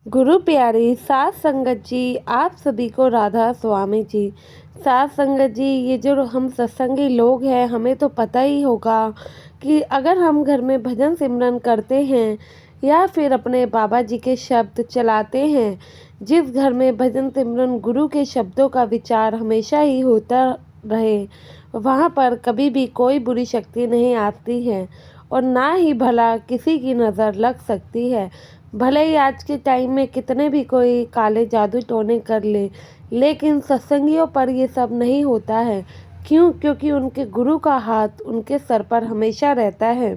गुरु प्यारी साध संगत जी, आप सभी को राधा स्वामी जी। साध संगत जी, ये जो हम सत्संगी लोग हैं, हमें तो पता ही होगा कि अगर हम घर में भजन सिमरन करते हैं या फिर अपने बाबा जी के शब्द चलाते हैं, जिस घर में भजन सिमरन गुरु के शब्दों का विचार हमेशा ही होता रहे, वहाँ पर कभी भी कोई बुरी शक्ति नहीं आती है और ना ही भला किसी की नज़र लग सकती है। भले ही आज के टाइम में कितने भी कोई काले जादू टोने कर ले, लेकिन सत्संगियों पर ये सब नहीं होता है। क्यों? क्योंकि उनके गुरु का हाथ उनके सर पर हमेशा रहता है।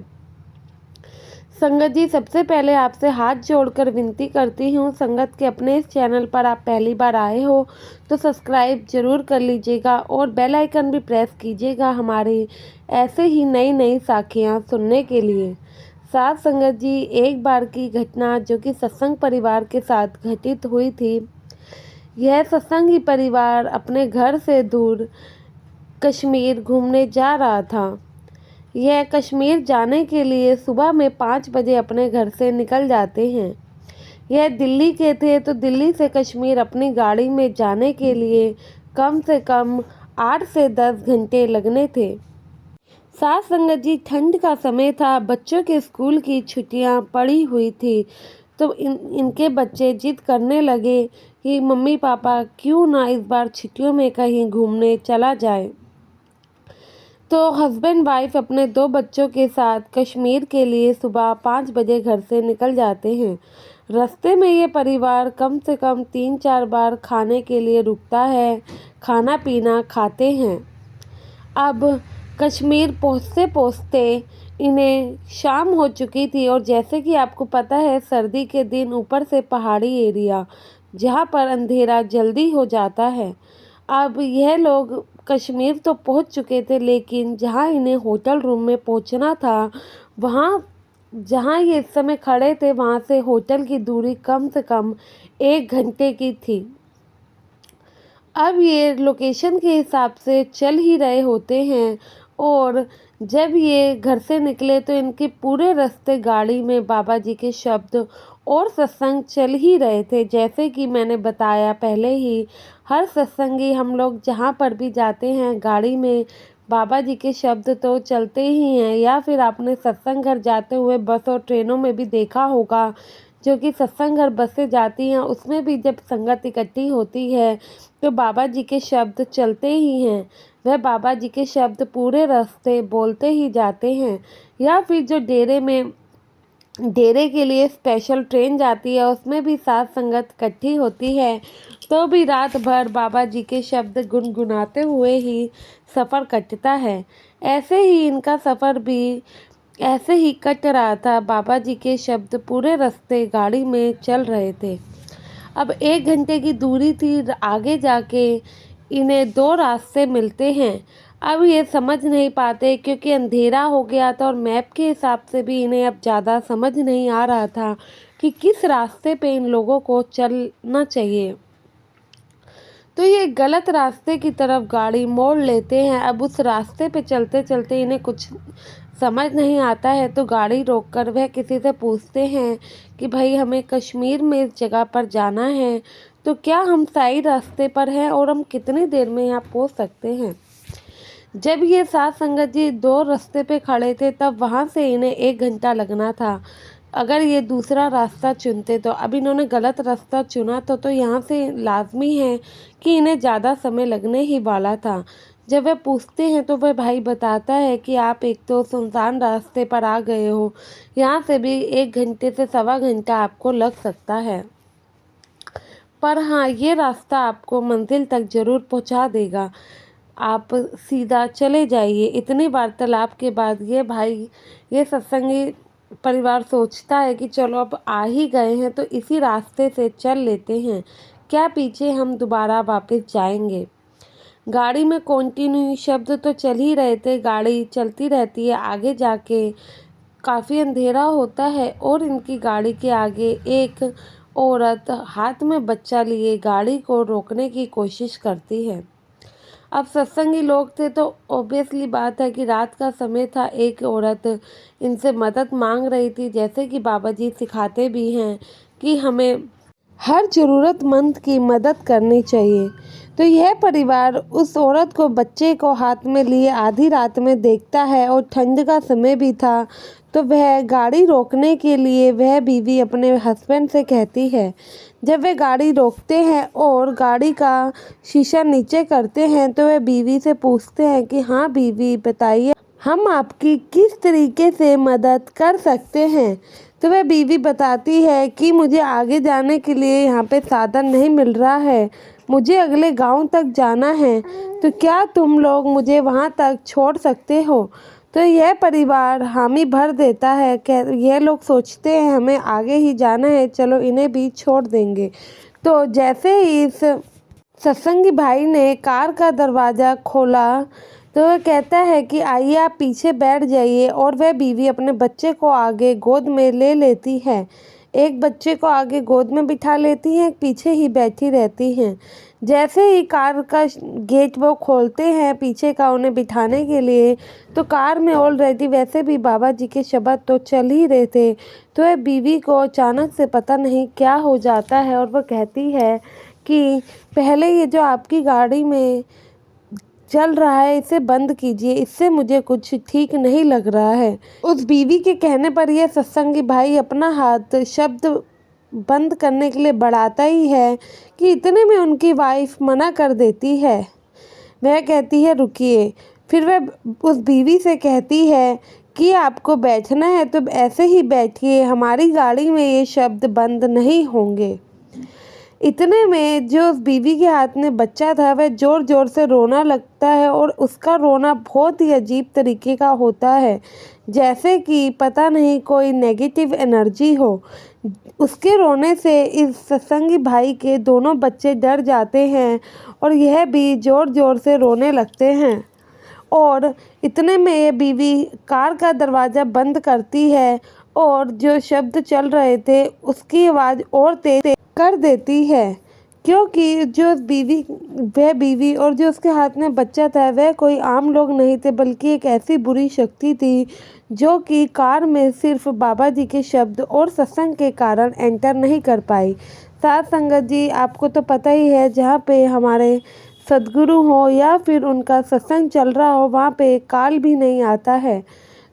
संगत जी, सबसे पहले आपसे हाथ जोड़कर विनती करती हूँ, संगत के अपने इस चैनल पर आप पहली बार आए हो तो सब्सक्राइब जरूर कर लीजिएगा और बेल आइकन भी प्रेस कीजिएगा हमारे ऐसे ही नई नई साखियाँ सुनने के लिए। साथ संगत जी, एक बार की घटना जो कि सत्संग परिवार के साथ घटित हुई थी। यह सत्संगी परिवार अपने घर से दूर कश्मीर घूमने जा रहा था। यह कश्मीर जाने के लिए सुबह में 5 बजे अपने घर से निकल जाते हैं। यह दिल्ली के थे तो दिल्ली से कश्मीर अपनी गाड़ी में जाने के लिए कम से कम 8 से 10 घंटे लगने थे। साथ संगत जी, ठंड का समय था, बच्चों के स्कूल की छुट्टियां पड़ी हुई थी, तो इनके बच्चे जिद करने लगे कि मम्मी पापा क्यों ना इस बार छुट्टियों में कहीं घूमने चला जाए। तो हस्बैंड वाइफ अपने 2 बच्चों के साथ कश्मीर के लिए सुबह 5 बजे घर से निकल जाते हैं। रास्ते में ये परिवार कम से कम 3-4 बार खाने के लिए रुकता है, खाना पीना खाते हैं। अब कश्मीर पहुँचते पहुँचते इन्हें शाम हो चुकी थी और जैसे कि आपको पता है, सर्दी के दिन ऊपर से पहाड़ी एरिया जहाँ पर अंधेरा जल्दी हो जाता है। अब यह लोग कश्मीर तो पहुँच चुके थे, लेकिन जहाँ इन्हें होटल रूम में पहुँचना था, वहाँ जहाँ ये इस समय खड़े थे, वहाँ से होटल की दूरी कम से कम 1 घंटे की थी। अब ये लोकेशन के हिसाब से चल ही रहे होते हैं और जब ये घर से निकले तो इनके पूरे रास्ते गाड़ी में बाबा जी के शब्द और सत्संग चल ही रहे थे। जैसे कि मैंने बताया पहले ही, हर सत्संगी हम लोग जहाँ पर भी जाते हैं गाड़ी में बाबा जी के शब्द तो चलते ही हैं, या फिर आपने सत्संग घर जाते हुए बस और ट्रेनों में भी देखा होगा, जो कि सत्संग घर बसें जाती हैं उसमें भी जब संगत इकट्ठी होती है तो बाबा जी के शब्द चलते ही हैं। वह बाबा जी के शब्द पूरे रास्ते बोलते ही जाते हैं। या फिर जो डेरे के लिए स्पेशल ट्रेन जाती है उसमें भी साथ संगत इकट्ठी होती है, तो भी रात भर बाबा जी के शब्द गुनगुनाते हुए ही सफ़र कटता है। ऐसे ही इनका सफ़र भी ऐसे ही कट रहा था। बाबा जी के शब्द पूरे रास्ते गाड़ी में चल रहे थे। अब 1 घंटे की दूरी थी, आगे जाके इन्हें 2 रास्ते मिलते हैं। अब ये समझ नहीं पाते क्योंकि अंधेरा हो गया था और मैप के हिसाब से भी इन्हें अब ज़्यादा समझ नहीं आ रहा था कि किस रास्ते पे इन लोगों को चलना चाहिए। तो ये गलत रास्ते की तरफ गाड़ी मोड़ लेते हैं। अब उस रास्ते पे चलते चलते इन्हें कुछ समझ नहीं आता है तो गाड़ी रोककर वह किसी से पूछते हैं कि भाई, हमें कश्मीर में इस जगह पर जाना है, तो क्या हम सही रास्ते पर हैं और हम कितनी देर में यहाँ पहुँच सकते हैं। जब ये सात संगत जी 2 रास्ते पे खड़े थे तब वहाँ से इन्हें 1 घंटा लगना था। अगर ये दूसरा रास्ता चुनते तो अब इन्होंने गलत रास्ता चुना तो यहाँ से लाजमी है कि इन्हें ज़्यादा समय लगने ही वाला था। जब वह पूछते हैं तो वह भाई बताता है कि आप एक तो सुनसान रास्ते पर आ गए हो, यहाँ से भी 1 घंटे से सवा घंटा आपको लग सकता है, पर हाँ, ये रास्ता आपको मंजिल तक ज़रूर पहुँचा देगा, आप सीधा चले जाइए। इतनी वार्तालाप के बाद ये सत्संगी परिवार सोचता है कि चलो अब आ ही गए हैं तो इसी रास्ते से चल लेते हैं, क्या पीछे हम दोबारा वापस जाएंगे। गाड़ी में कंटिन्यू शब्द तो चल ही रहे थे, गाड़ी चलती रहती है। आगे जाके काफ़ी अंधेरा होता है और इनकी गाड़ी के आगे एक औरत हाथ में बच्चा लिए गाड़ी को रोकने की कोशिश करती है। अब सत्संगी लोग थे तो ऑब्वियसली बात है कि रात का समय था, एक औरत इनसे मदद मांग रही थी। जैसे कि बाबा जी सिखाते भी हैं कि हमें हर ज़रूरतमंद की मदद करनी चाहिए। तो यह परिवार उस औरत को बच्चे को हाथ में लिए आधी रात में देखता है और ठंड का समय भी था, तो वह गाड़ी रोकने के लिए वह बीवी अपने हस्बैंड से कहती है। जब वे गाड़ी रोकते हैं और गाड़ी का शीशा नीचे करते हैं तो वह बीवी से पूछते हैं कि हाँ बीवी बताइए, हम आपकी किस तरीके से मदद कर सकते हैं। तो वह बीवी बताती है कि मुझे आगे जाने के लिए यहाँ पे साधन नहीं मिल रहा है, मुझे अगले गांव तक जाना है, तो क्या तुम लोग मुझे वहाँ तक छोड़ सकते हो। तो यह परिवार हामी भर देता है। यह लोग सोचते हैं हमें आगे ही जाना है, चलो इन्हें भी छोड़ देंगे। तो जैसे ही इस सत्संगी भाई ने कार का दरवाज़ा खोला तो वह कहता है कि आइए आप पीछे बैठ जाइए, और वह बीवी अपने बच्चे को आगे गोद में ले लेती है। एक बच्चे को आगे गोद में बिठा लेती हैं, पीछे ही बैठी रहती हैं। जैसे ही कार का गेट वो खोलते हैं पीछे का उन्हें बिठाने के लिए, तो कार में ऑलरेडी वैसे भी बाबा जी के शब्द तो चल ही रहे थे। तो वह बीवी को अचानक से पता नहीं क्या हो जाता है और वह कहती है कि पहले ये जो आपकी गाड़ी में चल रहा है इसे बंद कीजिए, इससे मुझे कुछ ठीक नहीं लग रहा है। उस बीवी के कहने पर यह सत्संगी भाई अपना हाथ शब्द बंद करने के लिए बढ़ाता ही है कि इतने में उनकी वाइफ मना कर देती है। वह कहती है रुकिए। फिर वह उस बीवी से कहती है कि आपको बैठना है तो ऐसे ही बैठिए, हमारी गाड़ी में ये शब्द बंद नहीं होंगे। इतने में जो उस बीवी के हाथ में बच्चा था वह ज़ोर ज़ोर से रोना लगता है, और उसका रोना बहुत ही अजीब तरीके का होता है, जैसे कि पता नहीं कोई नेगेटिव एनर्जी हो। उसके रोने से इस सत्संगी भाई के दोनों बच्चे डर जाते हैं और यह भी ज़ोर ज़ोर से रोने लगते हैं। और इतने में ये बीवी कार का दरवाज़ा बंद करती है और जो शब्द चल रहे थे उसकी आवाज़ और तेज कर देती है, क्योंकि जो बीवी और जो उसके हाथ में बच्चा था वह कोई आम लोग नहीं थे, बल्कि एक ऐसी बुरी शक्ति थी जो कि कार में सिर्फ बाबा जी के शब्द और सत्संग के कारण एंटर नहीं कर पाई। साथ संगत जी, आपको तो पता ही है जहाँ पे हमारे सद्गुरु हो या फिर उनका सत्संग चल रहा हो वहाँ पे काल भी नहीं आता है,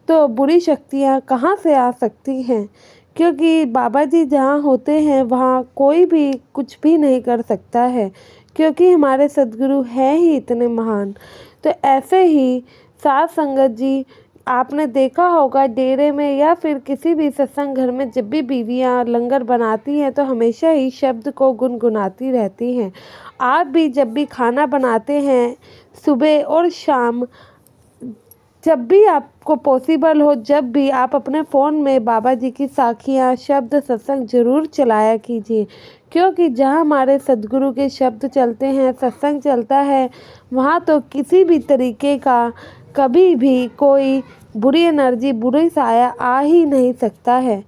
तो बुरी शक्तियाँ कहाँ से आ सकती हैं, क्योंकि बाबा जी जहाँ होते हैं वहाँ कोई भी कुछ भी नहीं कर सकता है, क्योंकि हमारे सद्गुरु हैं ही इतने महान। तो ऐसे ही साथ संगत जी, आपने देखा होगा डेरे में या फिर किसी भी सत्संग घर में जब भी बीवियाँ लंगर बनाती हैं तो हमेशा ही शब्द को गुनगुनाती रहती हैं। आप भी जब भी खाना बनाते हैं सुबह और शाम, जब भी आपको पॉसिबल हो, जब भी आप अपने फ़ोन में बाबा जी की साखियाँ शब्द सत्संग ज़रूर चलाया कीजिए, क्योंकि जहाँ हमारे सद्गुरु के शब्द चलते हैं, सत्संग चलता है, वहाँ तो किसी भी तरीके का कभी भी कोई बुरी एनर्जी, बुरी साया आ ही नहीं सकता है।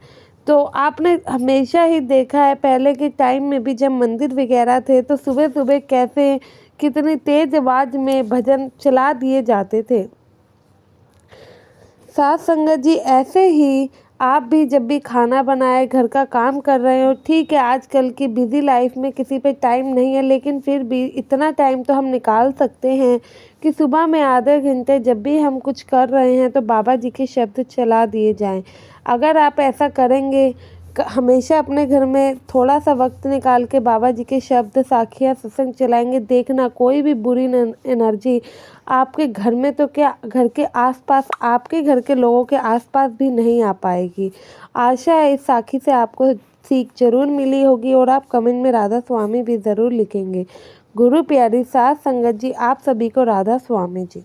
तो आपने हमेशा ही देखा है पहले के टाइम में भी जब मंदिर वगैरह थे तो सुबह सुबह कैसे कितनी तेज़ आवाज़ में भजन चला दिए जाते थे। साथ संगत जी, ऐसे ही आप भी जब भी खाना बनाए, घर का काम कर रहे हो, ठीक है आजकल की बिज़ी लाइफ में किसी पे टाइम नहीं है, लेकिन फिर भी इतना टाइम तो हम निकाल सकते हैं कि सुबह में आधे घंटे जब भी हम कुछ कर रहे हैं तो बाबा जी के शब्द चला दिए जाएं। अगर आप ऐसा करेंगे, हमेशा अपने घर में थोड़ा सा वक्त निकाल के बाबा जी के शब्द साखियाँ सत्संग चलाएंगे, देखना कोई भी बुरी एनर्जी आपके घर में तो क्या घर के आसपास, आपके घर के लोगों के आसपास भी नहीं आ पाएगी। आशा है इस साखी से आपको सीख जरूर मिली होगी और आप कमेंट में राधा स्वामी भी ज़रूर लिखेंगे। गुरु प्यारी साथ संगत जी, आप सभी को राधा स्वामी जी।